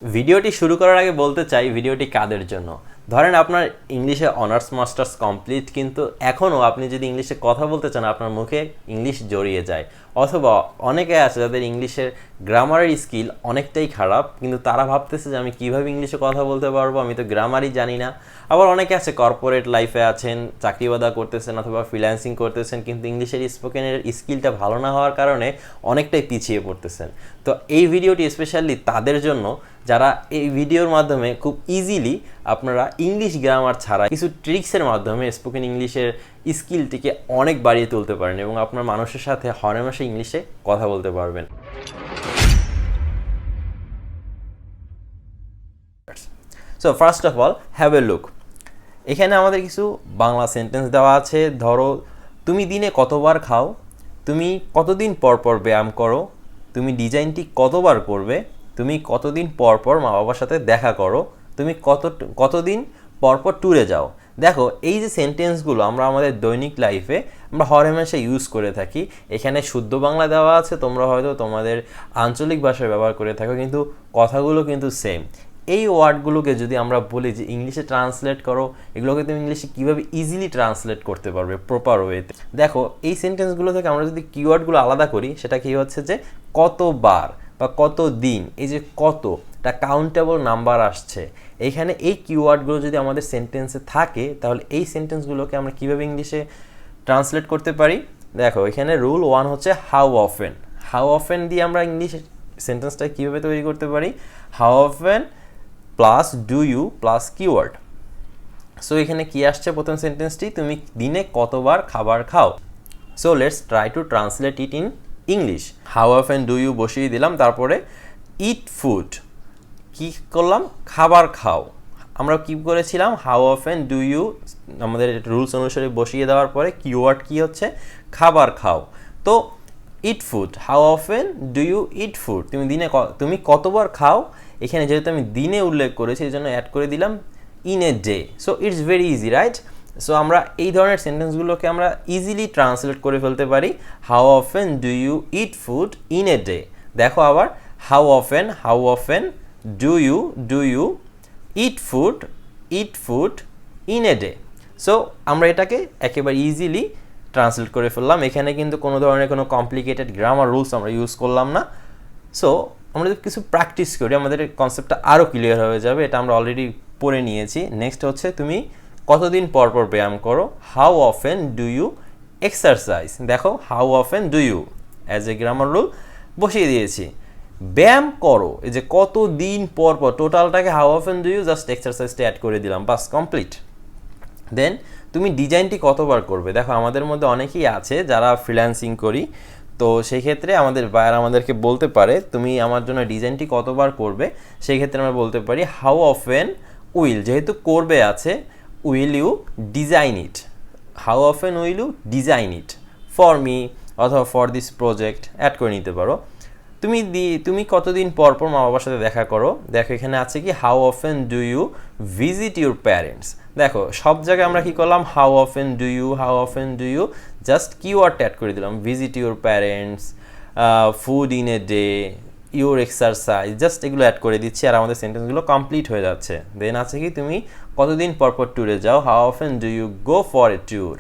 ভিডিওটি শুরু করার আগে বলতে চাই ভিডিওটি কাদের জন্য। ধরেন আপনার ইংলিশে অনার্স মাস্টার্স কমপ্লিট, কিন্তু এখনও আপনি যদি ইংলিশে কথা বলতে চান আপনার মুখে ইংলিশ জড়িয়ে যায়, অথবা অনেকে আছে যাদের ইংলিশের গ্রামারের স্কিল অনেকটাই খারাপ, কিন্তু তারা ভাবতেছে যে আমি কীভাবে ইংলিশে কথা বলতে পারবো, আমি তো গ্রামারই জানি না। আবার অনেকে আছে কর্পোরেট লাইফে আছেন, চাকরি বাদা করতেছেন অথবা ফ্রিল্যান্সিং করতেছেন, কিন্তু ইংলিশের স্পোকেনের স্কিলটা ভালো না হওয়ার কারণে অনেকটাই পিছিয়ে পড়তেছেন। তো এই ভিডিওটি স্পেশালি তাদের জন্য যারা এই ভিডিওর মাধ্যমে খুব ইজিলি আপনারা ইংলিশ গ্রামার ছাড়া কিছু ট্রিক্সের মাধ্যমে স্পোকেন ইংলিশের স্কিলটিকে অনেক বাড়িয়ে তুলতে পারেন এবং আপনার মানুষের সাথে হরহামেশা ইংলিশে কথা বলতে পারবেন। So first of all have a look. এখানে আমাদের কিছু বাংলা সেন্টেন্স দেওয়া আছে। ধরো, তুমি দিনে কতবার খাও, তুমি কতদিন পর পর ব্যায়াম করো, তুমি ডিজাইনটি কতবার করবে, তুমি কতদিন পর পর মা বাবার সাথে দেখা করো, তুমি কতদিন পর পর ট্যুরে যাও। দেখো, এই যে সেন্টেন্সগুলো আমরা আমাদের দৈনিক লাইফে আমরা হরহামেশা ইউজ করে থাকি। এখানে শুদ্ধ বাংলা দেওয়া আছে, তোমরা হয়তো তোমাদের আঞ্চলিক ভাষায় ব্যবহার করে থাকো, কিন্তু কথাগুলো কিন্তু সেম। এই ওয়ার্ডগুলোকে যদি আমরা বলি যে ইংলিশে ট্রান্সলেট করো, এগুলোকে তুমি ইংলিশে কীভাবে ইজিলি ট্রান্সলেট করতে পারবে প্রপার ওয়েতে। দেখো, এই সেন্টেন্সগুলো থেকে আমরা যদি কিওয়ার্ডগুলো আলাদা করি, সেটা কী হচ্ছে যে কতবার বা কত দিন, এই যে কতটা কাউন্টেবল নাম্বার আসছে। এইখানে এই কিওয়ার্ডগুলো যদি আমাদের সেন্টেন্সে থাকে, তাহলে এই সেন্টেন্সগুলোকে আমরা কীভাবে ইংলিশে ট্রান্সলেট করতে পারি। দেখো, এখানে রুল 1 হচ্ছে হাউ অফেন। হাউ অফেন দিয়ে আমরা ইংলিশ সেন্টেন্সটা কীভাবে তৈরি করতে পারি, how often plus do you plus keyword. So এখানে কি আসছে প্রথম সেন্টেন্সটি, তুমি দিনে কতবার খাবার খাও। So let's try to translate it in English. How often do you বসিয়ে দিলাম, তারপরে ইট ফুড, কি করলাম, খাবার খাও। আমরা কি করেছিলাম, হাউ অফেন ডু ইউ আমাদের রুলস অনুসারে বসিয়ে দেওয়ার পরে কিওয়ার্ড কি হচ্ছে, খাবার খাও। তো eat food, how often do you eat food, তুমি কতবার খাও। এখানে যেহেতু আমি দিনে উল্লেখ করেছি, এই জন্য অ্যাড করে দিলাম in a day. So it's very easy, right? So আমরা এই ধরনের সেন্টেন্সগুলোকে আমরা ইজিলি ট্রান্সলেট করে ফেলতে পারি, how often do you eat food in a day. দেখো আবার, how often do you eat food in a day. So আমরা এটাকে একেবারে ইজিলি ট্রান্সলেট করে ফেললাম। এখানে কিন্তু কোনো ধরনের কোনো কমপ্লিকেটেড গ্রামার রুলস আমরা ইউজ করলাম না। সো আমরা যদি কিছু প্র্যাকটিস করি, আমাদের কনসেপ্টটা আরও ক্লিয়ার হয়ে যাবে। এটা আমরা অলরেডি পড়ে নিয়েছি। নেক্সট হচ্ছে, তুমি কতদিন পর পর ব্যায়াম করো, how often do you exercise. দেখো, how often do you as a grammar rule বসিয়ে দিয়েছি। ব্যায়াম করো, এই যে কতদিন পর পর, টোটালটাকে how often do you just এক্সারসাইজটা অ্যাড করে দিলাম, বাস কমপ্লিট। দেন তুমি ডিজাইনটি কতবার করবে। দেখো, আমাদের মধ্যে অনেকেই আছে যারা ফ্রিল্যান্সিং করি, তো সেই ক্ষেত্রে আমাদের বায়ার আমাদেরকে বলতে পারে তুমি আমার জন্য ডিজাইনটি কতবার করবে। সেই ক্ষেত্রে আমরা বলতে পারি হাউ অফেন উইল, যেহেতু করবে আছে, will you design it, how often will you design it for me অথবা ফর দিস প্রজেক্ট অ্যাড করে নিতে পারো। তুমি কতদিন পর পর মা বাবার সাথে দেখা করো। দেখো, এখানে আছে কি, how often do you visit your parents. দেখো, সব জায়গায় আমরা কি করলাম, how often do you just keyword add করে দিলাম, visit your parents, food in a day, your exercise, just এগুলো অ্যাড করে দিচ্ছি আর আমাদের সেন্টেন্সগুলো কমপ্লিট হয়ে যাচ্ছে। দেন আছে কি, তুমি কতদিন পর পর ট্যুরে যাও, how often do you go for a tour.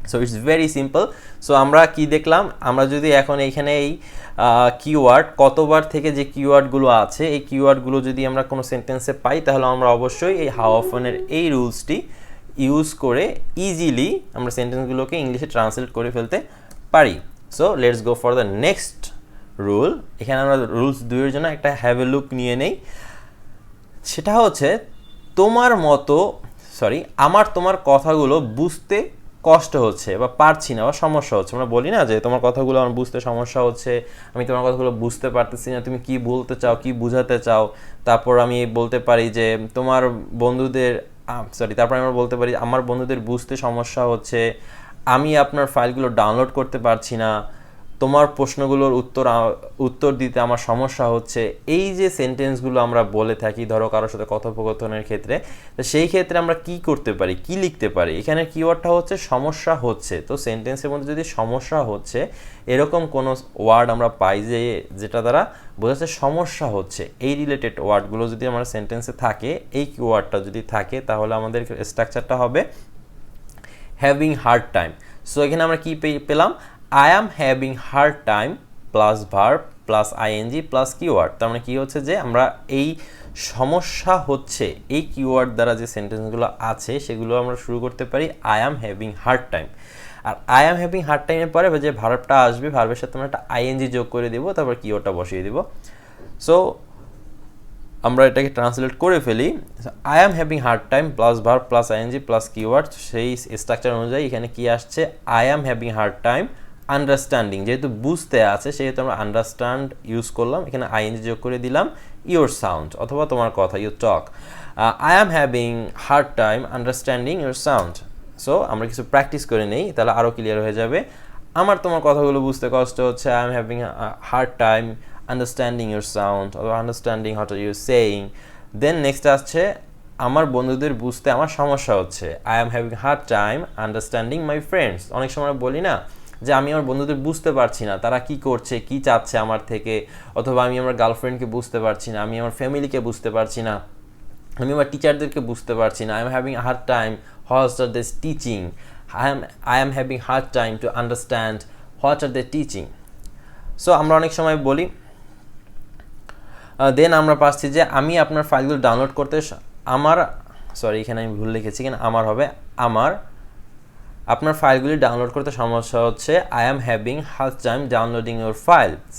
So it's very simple. So আমরা কি দেখলাম, আমরা যদি এখন এইখানে এই কিওয়ার্ড কতবার থেকে যে কিওয়ার্ডগুলো আছে, এই কিওয়ার্ডগুলো যদি আমরা কোনো সেন্টেন্সে পাই, তাহলে আমরা অবশ্যই এই হাউ অফেনের এই রুলসটি ইউজ করে ইজিলি আমরা সেন্টেন্সগুলোকে ইংলিশে ট্রান্সলেট করে ফেলতে পারি। So let's go for the next rule. এখানে আমরা রুলস 2 এর জন্য একটা হ্যাভ এ লুক নিয়ে নেই। সেটা হচ্ছে, আমার তোমার কথাগুলো বুঝতে কষ্ট হচ্ছে বা পারছি না বা সমস্যা হচ্ছে। আমরা বলি না যে তোমার কথাগুলো আমার বুঝতে সমস্যা হচ্ছে, আমি তোমার কথাগুলো বুঝতে পারতেছি না, তুমি কি বলতে চাও, কি বোঝাতে চাও। তারপর আমি বলতে পারি যে আমরা বলতে পারি আমার বন্ধুদের বুঝতে সমস্যা হচ্ছে, আমি আপনার ফাইলগুলো ডাউনলোড করতে পারছি না, তোমার প্রশ্নগুলোর উত্তর দিতে আমার সমস্যা হচ্ছে, এই যে সেন্টেন্সগুলো আমরা বলে থাকি ধরো কারোর সাথে কথোপকথনের ক্ষেত্রে, তো সেই ক্ষেত্রে আমরা কি করতে পারি, কি লিখতে পারি, এখানে কিওয়ার্ডটা হচ্ছে সমস্যা হচ্ছে। তো সেন্টেন্সের মধ্যে যদি সমস্যা হচ্ছে এরকম কোনো ওয়ার্ড আমরা পাই যেটা দ্বারা বোঝাচ্ছে সমস্যা হচ্ছে, এই রিলেটেড ওয়ার্ডগুলো যদি আমার সেন্টেন্সে থাকে, এই কিওয়ার্ডটা যদি থাকে, তাহলে আমাদের স্ট্রাকচারটা হবে হ্যাভিং হার্ড টাইম। সো এখানে আমরা কি পেলাম, I am having hard time plus verb plus ING plus keyword. তার মানে কি হচ্ছে যে আমরা এই সমস্যা হচ্ছে এই কিওয়ার্ড দ্বারা যে সেন্টেন্সগুলো আছে সেগুলো আমরা শুরু করতে পারি I am having hard time. আর আই অ্যাম হ্যাভিং হার্ড টাইমের পরে যে ভার্বটা আসবে, ভার্বের সাথে আমরা একটা আইএনজি যোগ করে দেবো, তারপর কিওয়ার্ডটা বসিয়ে দিব। সো আমরা এটাকে ট্রান্সলেট করে ফেলি, I am having hard time plus verb plus ING plus keyword. সেই স্ট্রাকচার অনুযায়ী এখানে কি আসছে, I am having hard time understanding, যেহেতু বুঝতে আছে সেহেতু আমরা আন্ডারস্ট্যান্ড ইউজ করলাম, এখানে আইএনজি যোগ করে দিলাম ইউর সাউন্ড অথবা তোমার কথা, your talk. I am having hard time understanding your sound. So আমরা কিছু প্র্যাকটিস করে নেই, তাহলে আরও ক্লিয়ার হয়ে যাবে। আমার তোমার কথাগুলো বুঝতে কষ্ট হচ্ছে, I am having hard time understanding your sound অথবা understanding what are you saying. Then next আসছে আমার বন্ধুদের বুঝতে আমার সমস্যা হচ্ছে, I am having hard time understanding my friends. অনেক সময় বলি না যে আমি আমার বন্ধুদের বুঝতে পারছি না, তারা কি করছে, কি চাচ্ছে আমার থেকে, অথবা আমি আমার গার্লফ্রেন্ডকে বুঝতে পারছি না, আমি আমার ফ্যামিলিকে বুঝতে পারছি না, আমি আমার টিচারদেরকে বুঝতে পারছি না। I am having hard time what are they teaching, I am having hard time to understand what are they teaching. So আমরা অনেক সময় বলি। দেন আমরা পাচ্ছি যে আমি আপনার ফাইলগুলো ডাউনলোড করতে এখানে আমি ভুল লিখেছি, কেন আমার হবে আপনার ফাইলগুলি ডাউনলোড করতে সমস্যা হচ্ছে, I am having hard time downloading your files.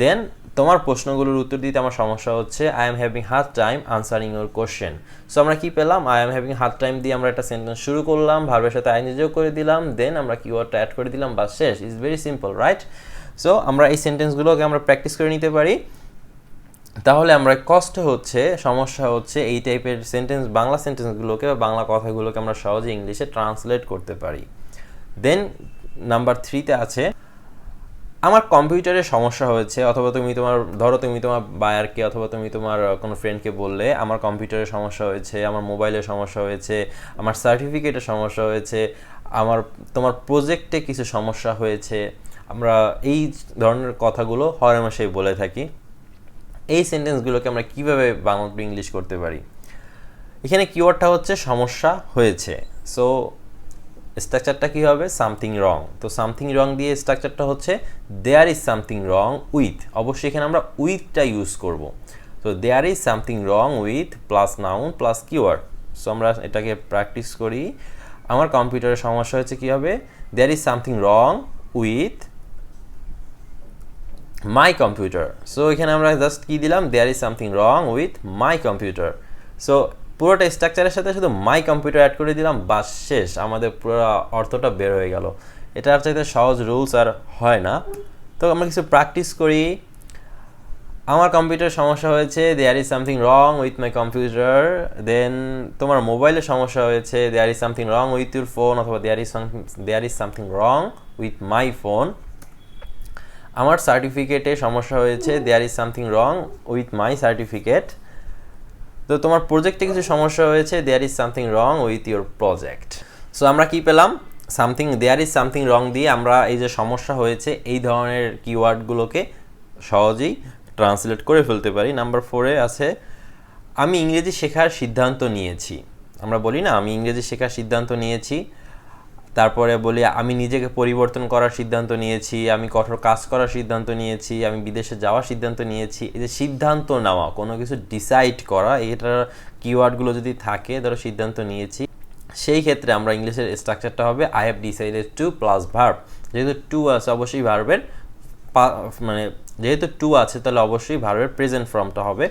Then তোমার প্রশ্নগুলোর উত্তর দিতে আমার সমস্যা হচ্ছে, I am having hard time answering your question. So আমরা কি পেলাম, I am having hard time দিয়ে আমরা একটা সেন্টেন্স শুরু করলাম, ভার্বের সাথে আইএনজি যোগ করে দিলাম, দেন আমরা কিওয়ার্ডটা অ্যাড করে দিলাম, বাস শেষ। Is very simple, right? So আমরা এই সেন্টেন্সগুলোকে আমরা প্র্যাকটিস করে নিতে পারি, তাহলে আমরা কষ্ট হচ্ছে, সমস্যা হচ্ছে এই টাইপের সেন্টেন্স, বাংলা সেন্টেন্সগুলোকে বা বাংলা কথাগুলোকে আমরা সহজে ইংলিশে ট্রান্সলেট করতে পারি। দেন নাম্বার 3তে আছে আমার কম্পিউটারে সমস্যা হয়েছে, অথবা তুমি তোমার বায়ারকে অথবা তুমি তোমার কোনো ফ্রেন্ডকে বললে আমার কম্পিউটারে সমস্যা হয়েছে, আমার মোবাইলে সমস্যা হয়েছে, আমার সার্টিফিকেটে সমস্যা হয়েছে, তোমার প্রজেক্টে কিছু সমস্যা হয়েছে। আমরা এই ধরনের কথাগুলো হরহামেশাই বলে থাকি। এই সেন্টেন্সগুলোকে আমরা কিভাবে বাংলা টু ইংলিশ করতে পারি, এখানে কিওয়ার্ডটা হচ্ছে সমস্যা হয়েছে। সো স্ট্রাকচারটা কী হবে, সামথিং রং। তো সামথিং রং দিয়ে স্ট্রাকচারটা হচ্ছে there is something wrong with, অবশ্যই এখানে আমরা উইথটা ইউজ করব। তো there is something wrong with plus noun plus keyword. So আমরা এটাকে প্র্যাকটিস করি। আমার কম্পিউটারের সমস্যা হয়েছে, কী হবে, there is something wrong with my computer. So এখানে আমরা জাস্ট কী দিলাম, there is something wrong with my computer. So পুরোটা স্ট্রাকচারের সাথে শুধু মাই কম্পিউটার অ্যাড করে দিলাম, বাস শেষ, আমাদের পুরো অর্থটা বের হয়ে গেল। এটার চাইতে সহজ রুলস আর হয় না। তো আমরা কিছু প্র্যাকটিস করি। আমার কম্পিউটার সমস্যা হয়েছে, there is something wrong with my computer. Then তোমার মোবাইলে সমস্যা হয়েছে, there is something wrong with your phone, অথবা there is something wrong with my phone. আমার সার্টিফিকেটে সমস্যা হয়েছে, there is something wrong with my certificate. তো তোমার প্রজেক্টে কিছু সমস্যা হয়েছে, there is something wrong with your project. So আমরা কি পেলাম, দেয়ার ইজ সামথিং রং দিয়ে আমরা এই যে সমস্যা হয়েছে এই ধরনের কিওয়ার্ডগুলোকে সহজেই ট্রান্সলেট করে ফেলতে পারি। নাম্বার 4-এ আছে আমি ইংরেজি শেখার সিদ্ধান্ত নিয়েছি। আমরা বলি না আমি ইংরেজি শেখার সিদ্ধান্ত নিয়েছি, তারপরে বলি আমি নিজেকে পরিবর্তন করার সিদ্ধান্ত নিয়েছি, আমি কঠোর কাজ করার সিদ্ধান্ত নিয়েছি, আমি বিদেশে যাওয়ার সিদ্ধান্ত নিয়েছি। এই যে সিদ্ধান্ত নেওয়া, কোনো কিছু ডিসাইড করা, এটার কিওয়ার্ডগুলো যদি থাকে, ধরো সিদ্ধান্ত নিয়েছি, সেই ক্ষেত্রে আমরা ইংলিশের স্ট্রাকচারটা হবে I have decided to plus verb. যেহেতু টু আছে অবশ্যই ভার্বের যেহেতু টু আছে তাহলে অবশ্যই ভার্বের প্রেজেন্ট ফর্মটা হবে।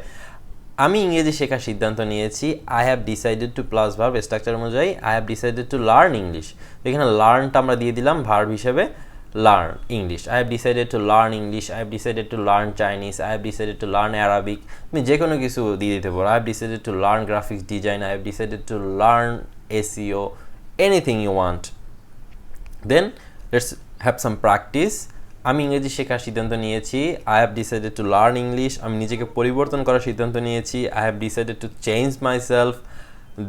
আমি ইংরেজি শেখার সিদ্ধান্ত নিয়েছি, I have decided to plus verb structure অনুযায়ী I have decided to learn English. এখানে লার্নটা আমরা দিয়ে দিলাম ভার্ব হিসেবে, learn English. I have decided to learn English, I have decided to learn Chinese, I have decided to learn Arabic. তুমি যে কোনো কিছু দিয়ে দিতে পারো। I have decided to learn graphics design, I have decided to learn SEO, anything you want. Then let's have some practice. আমি ইংরেজি শেখার সিদ্ধান্ত নিয়েছি, I have decided to learn English. আমি নিজেকে পরিবর্তন করার সিদ্ধান্ত নিয়েছি, I have decided to change my self.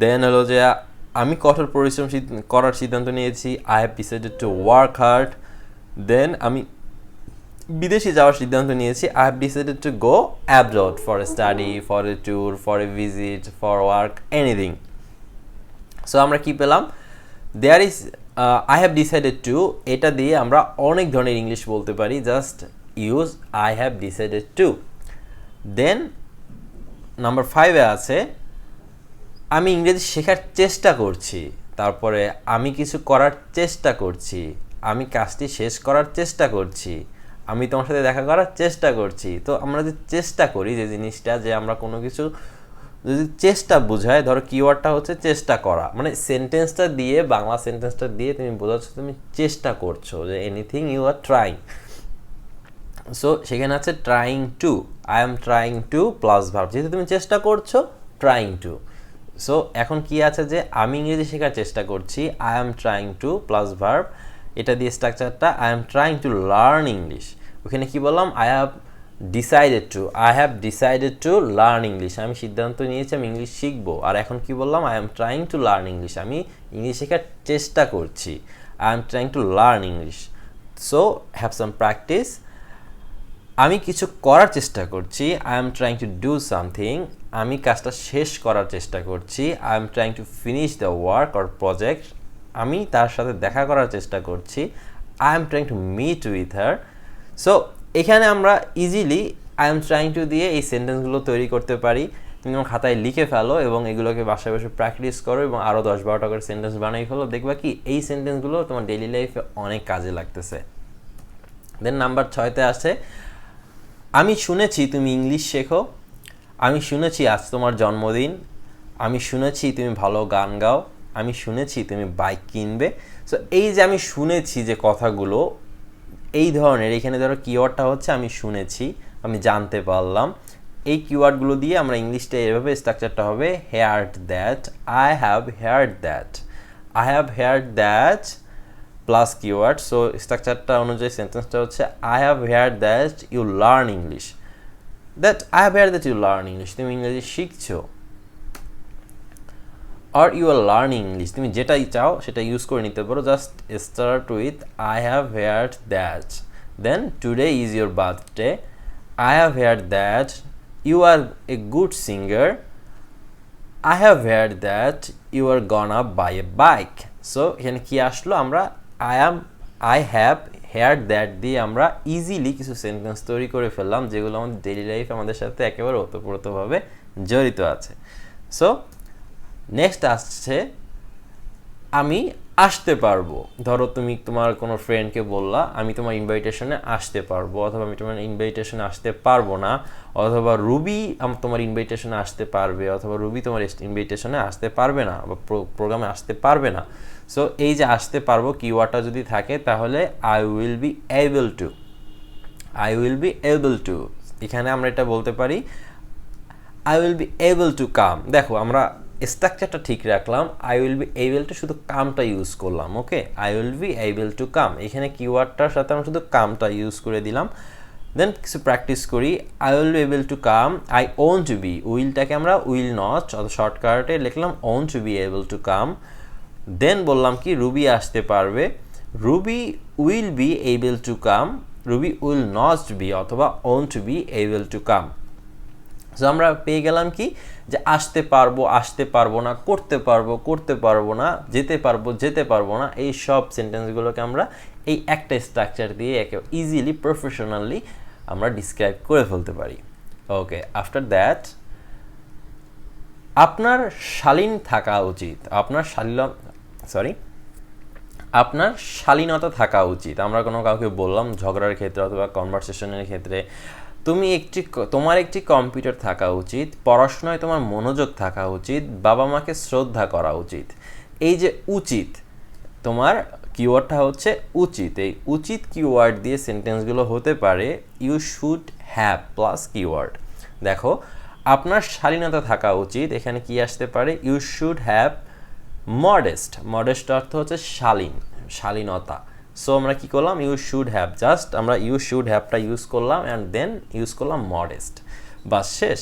দেন হলো যে আমি কঠোর পরিশ্রম করার সিদ্ধান্ত নিয়েছি, I have decided to work hard. Then আমি বিদেশে যাওয়ার সিদ্ধান্ত নিয়েছি, I have decided to go abroad for a study, for a tour, for a visit, for work, anything. So আমরা কি পেলাম, there is I have decided to, এটা দিয়ে আমরা অনেক ধরনের ইংলিশ বলতে পারি, just use I have decided to. Then number 5-এ আছে আমি ইংরেজি শেখার চেষ্টা করছি, তারপরে আমি কিছু করার চেষ্টা করছি, আমি কাজটি শেষ করার চেষ্টা করছি, আমি তোমার সাথে দেখা করার চেষ্টা করছি। তো আমরা যে চেষ্টা করি যে জিনিসটা, যে আমরা কোনো কিছু যদি চেষ্টা বোঝায়, ধরো কিওয়ার্ডটা হচ্ছে চেষ্টা করা, মানে সেন্টেন্সটা দিয়ে, বাংলা সেন্টেন্সটা দিয়ে তুমি বোঝাচ্ছ তুমি চেষ্টা করছো, যে anything you are trying. So সেখানে আছে trying to, I am trying to plus verb, যেহেতু তুমি চেষ্টা করছো, ট্রাইং টু। সো এখন কি আছে যে আমি ইংরেজি শেখার চেষ্টা করছি, I am trying to plus verb, এটা দিয়ে স্ট্রাকচারটা I am trying to learn English. ওখানে কি বললাম, I have decided to learn English, আমি সিদ্ধান্ত নিয়েছি আমি ইংলিশ শিখবো। আর এখন কি বললাম, I am trying to learn English, আমি ইংলিশ শেখার চেষ্টা করছি, I am trying to learn English. So have some practice, আমি কিছু করার চেষ্টা করছি, I am trying to do something, আমি কাজটা শেষ করার চেষ্টা করছি, I am trying to finish the work or project, আমি তার সাথে দেখা করার চেষ্টা করছি, I am trying to meet with her. So এখানে আমরা easily I am trying two দিয়ে এই সেন্টেন্সগুলো তৈরি করতে পারি। তুমি তোমার খাতায় লিখে ফেলো এবং এগুলোকে বাসায় বসে প্র্যাকটিস করো এবং আরও 10-12টা করে সেন্টেন্স বানিয়ে ফেলো, দেখবা কি এই সেন্টেন্সগুলো তোমার ডেইলি লাইফে অনেক কাজে লাগতেছে। দেন নাম্বার 6-তে আসে আমি শুনেছি তুমি ইংলিশ শেখো, আমি শুনেছি আজ তোমার জন্মদিন, আমি শুনেছি তুমি ভালো গান গাও, আমি শুনেছি তুমি বাইক কিনবে। সো এই যে আমি শুনেছি যে কথাগুলো এই ধরনের, এখানে ধরো কিওয়ার্ডটা হচ্ছে আমি শুনেছি, আমি জানতে পারলাম, এই কিওয়ার্ডগুলো দিয়ে আমরা ইংলিশটা এভাবে স্ট্রাকচারটা হবে heard that, I have heard that, I have heard that plus keyword. So স্ট্রাকচারটা অনুযায়ী সেন্টেন্সটা হচ্ছে I have heard that you learn English, that I have heard that you learn English, তুমি ইংরেজি শিখছো, আর ইউ আর লার্নিং ইংলিশ, তুমি যেটাই চাও সেটা ইউজ করে নিতে পারো, just start with I have heard that. Then today is your birthday, I have heard that you R A good singer, I have heard that you are gonna buy a bike. So এখানে কি আসলো, আমরা I have heard that দিয়ে আমরা easily কিছু sentence তৈরি করে ফেললাম, যেগুলো আমাদের ডেইলি লাইফ আমাদের সাথে একেবারে ওতপ্রোতভাবে জড়িত আছে। সো নেক্সট আসছে আমি আসতে পারবো। ধরো তুমি তোমার কোনো ফ্রেন্ডকে বললা আমি তোমার ইনভাইটেশনে আসতে পারবো, অথবা আমি তোমার ইনভাইটেশনে আসতে পারবো না, অথবা রুবি তোমার ইনভাইটেশনে আসতে পারবে, অথবা রুবি তোমার ইনভাইটেশনে আসতে পারবে না বা প্রোগ্রামে আসতে পারবে না। সো এই যে আসতে পারবো কিওয়ার্ডটা যদি থাকে তাহলে I will be able to, I will be able to, এখানে আমরা এটা বলতে পারি I will be able to come. দেখো আমরা স্ট্রাকচারটা ঠিক রাখলাম, I will be able to শুধু কামটা ইউজ করলাম, okay, I will be able to come, এখানে কিওয়ার্ডটার সাথে আমরা শুধু কামটা ইউজ করে দিলাম। দেন কিছু প্র্যাকটিস করি, I will be able to come, I won't to be, উইলটাকে আমরা উইল নট শর্টকাটে লিখলাম won't to be able to come. Then বললাম কি রুবি আসতে পারবে, Ruby will be able to come, Ruby will not be অথবা won't to be able to come. So আমরা পেয়ে গেলাম কি যে আসতে পারবো না, করতে পারবো না, যেতে পারবো না, এই সব সেন্টেন্সগুলোকে আমরা এই একটা স্ট্রাকচার দিয়ে ইজিলি প্রফেশনালি আমরা ডিসক্রাইব করে ফেলতে পারি। ওকে, আফটার দ্যাট আপনার শালীন থাকা উচিত, আপনার শালীনতা থাকা উচিত। আমরা কোনো কাউকে বললাম ঝগড়ার ক্ষেত্রে অথবা কনভারসেশনের ক্ষেত্রে, তোমার একটি কম্পিউটার থাকা উচিত, পড়াশোনায় তোমার মনোযোগ থাকা উচিত, বাবা মাকে শ্রদ্ধা করা উচিত। এই যে উচিত, তোমার কিওয়ার্ডটা হচ্ছে উচিত, এই উচিত কিওয়ার্ড দিয়ে সেন্টেন্সগুলো হতে পারে you should have plus keyword. দেখো আপনার শালীনতা থাকা উচিত, এখানে কি আসতে পারে you should have modest, modest অর্থ হচ্ছে শালীনতা, সো আমরা কি করলাম, ইউ শুড হ্যাভ, জাস্ট আমরা ইউ শুড হ্যাভটা ইউজ করলাম অ্যান্ড দেন ইউজ করলাম মডেস্ট, বাস শেষ।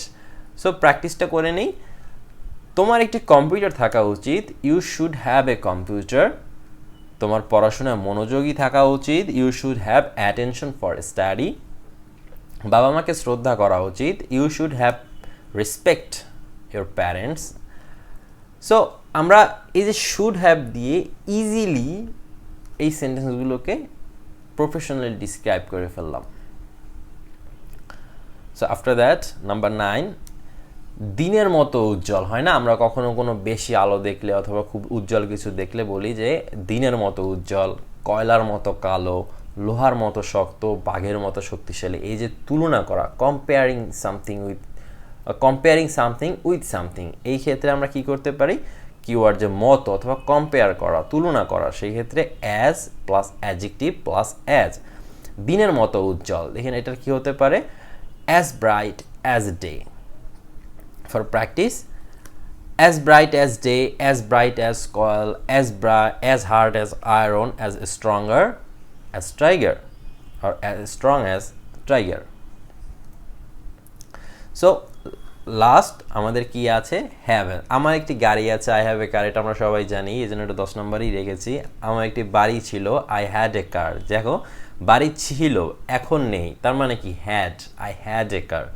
সো প্র্যাকটিসটা করে নিই। তোমার একটি কম্পিউটার থাকা উচিত, you should have a computer. তোমার পড়াশোনায় মনোযোগী থাকা উচিত, you should have attention for study. বাবা মাকে শ্রদ্ধা করা উচিত, you should have respect your parents. So আমরা এই যে শুড হ্যাভ দিয়ে ইজিলি এই সেন্টেন্সগুলোকে প্রফেশনালি ডিসক্রাইব করে ফেললাম। সো আফটার দ্যাট নাম্বার 9, দিনের মতো উজ্জ্বল। হয় না, আমরা কখনো কোনো বেশি আলো দেখলে অথবা খুব উজ্জ্বল কিছু দেখলে বলি যে দিনের মতো উজ্জ্বল, কয়লার মতো কালো, লোহার মতো শক্ত, বাঘের মতো শক্তিশালী। এই যে তুলনা করা, কম্পেয়ারিং সামথিং উইথ সামথিং, এই ক্ষেত্রে আমরা কি করতে পারি, কিওয়ার্ড যে মতো অথবা কম্পেয়ার করা, তুলনা করা, সেই ক্ষেত্রে as plus adjective plus as. দিনের মতো উজ্জ্বল, দেখেন এটার কি হতে পারে, as bright as day. For practice, as bright as day, as bright as coil, as hard as iron, as stronger as tiger, or as strong as tiger. So last আমাদের কি আছে, হ্যাভ। আমার একটি গাড়ি আছে, আই হ্যাভ এ কার, এটা আমরা সবাই জানি, এই জন্য এটা 10 নম্বরই রেখেছি। আমার একটি বাড়ি ছিল, আই হ্যাড এ কার। দেখো বাড়ি ছিল, এখন নেই, তার মানে কি had, I had a car.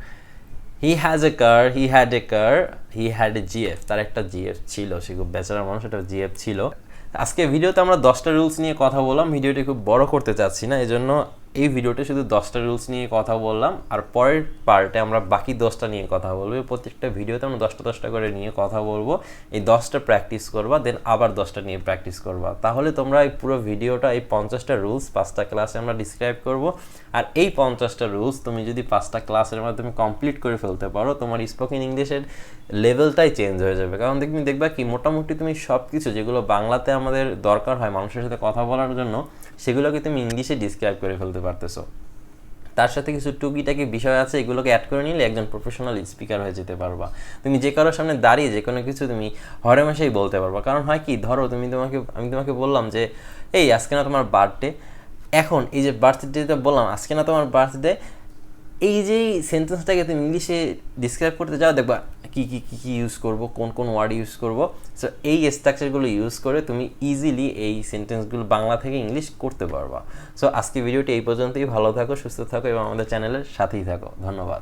He has a car, he had a car, he had a GF, তার একটা জিএফ ছিল, সে খুব বেচারা মানুষ, একটা জিএফ ছিল। আজকে ভিডিওতে আমরা 10টা রুলস নিয়ে কথা বললাম, ভিডিওটি খুব বড় করতে চাচ্ছি না, এই জন্য এই ভিডিওতে শুধু 10টা রুলস নিয়ে কথা বললাম, আর পরের পার্টে আমরা বাকি 10টা নিয়ে কথা বলবো। প্রত্যেকটা ভিডিওতে আমরা 10টা করে নিয়ে কথা বলবো, এই 10টা প্র্যাকটিস করবা, দেন আবার 10টা নিয়ে প্র্যাকটিস করবা। তাহলে তোমরা এই পুরো ভিডিওটা, এই 50টা রুলস 5টা ক্লাসে আমরা ডিসক্রাইব করব, আর এই 50টা রুলস তুমি যদি 5টা ক্লাসের মাধ্যমে কমপ্লিট করে ফেলতে পারো, তোমার স্পোকেন ইংলিশের লেভেলটাই চেঞ্জ হয়ে যাবে। কারণ দেখবা কি, মোটামুটি তুমি সব কিছু যেগুলো বাংলাতে আমাদের দরকার হয় মানুষের সাথে কথা বলার জন্য, সেগুলোকে তুমি ইংলিশে ডিসক্রাইব করে ফেলতে পারতেছো। তার সাথে কিছু টুকিটাকি বিষয় আছে, এগুলোকে অ্যাড করে নিলে একজন প্রফেশনাল স্পিকার হয়ে যেতে পারবা। তুমি যে কারোর সামনে দাঁড়িয়ে যে কোনো কিছু তুমি হরেমেশাই বলতে পারবা। কারণ হয় কি, ধরো আমি তোমাকে বললাম যে এই আজকে না তোমার বার্থডে, এখন এই যে বার্থডেতে বললাম আজকে না তোমার বার্থডে, এই যে সেন্টেন্সটাকে তুমি ইংলিশে ডিসক্রাইব করতে যাও, দেখবা কি কি কি কি ইউজ করবো, কোন কোন ওয়ার্ড ইউজ করবো। সো এই স্ট্রাকচারগুলো ইউজ করে তুমি ইজিলি এই সেন্টেন্সগুলো বাংলা থেকে ইংলিশ করতে পারবা। সো আজকে ভিডিওটি এই পর্যন্তই। ভালো থাকো, সুস্থ থাকো এবং আমাদের চ্যানেলের সাথেই থাকো। ধন্যবাদ।